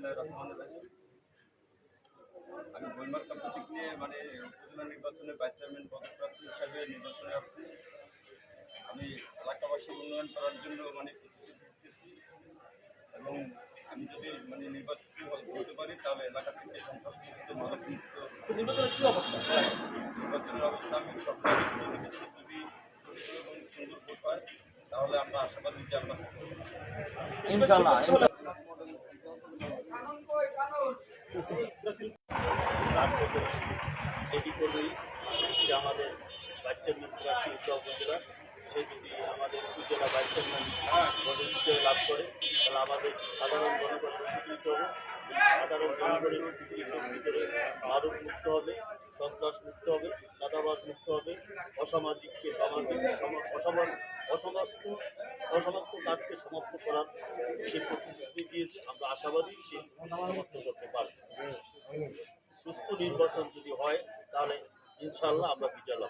বিসমিল্লাহির রহমানির রহিম। আমি বইমার্কা প্রতীক নিয়ে উপজেলা নির্বাচনে ভাইস চেয়ারম্যান পদপ্রার্থী হিসাবে নির্বাচনে আসছি। আমি এলাকাবাসীর উন্নয়ন করার জন্য প্রতিশ্রুতি দিতেছি এবং আমি যদি নির্বাচিত হতে পারি তাহলে এলাকা থেকে সন্ত্রাসমুক্ত মাদকমুক্ত নির্বাচনের অবস্থা আমি সরকারি যদি সুষ্ঠু এবং সুন্দর ভোট হয় তাহলে আমরা আশাবাদী যে আমরা ইনশাআল্লাহ এটি করলেই যে আমাদের ভাইস চেয়ারম্যান প্রার্থী উপজেলা সে যদি আমাদের উপজেলা ভাইস চেয়ারম্যান পদে হিসেবে লাভ করে তাহলে আমাদের সাধারণ জনগণ উপকৃত হবে। সাধারণ জনগণের ভিতরে মাদক মুক্ত হবে, সন্ত্রাস মুক্ত হবে, চাঁদাবাজ মুক্ত হবে, অসামাজিককে সামাজিক অসমাপ্ত কাজকে সমাপ্ত করার যে প্রতিশ্রুতি দিয়েছে আমরা আশাবাদী সে সমাপ্ত করতে পারব। সুস্থ নির্বাচন যদি হয় তাহলে ইনশাআল্লাহ আমরা বিজয় লাভ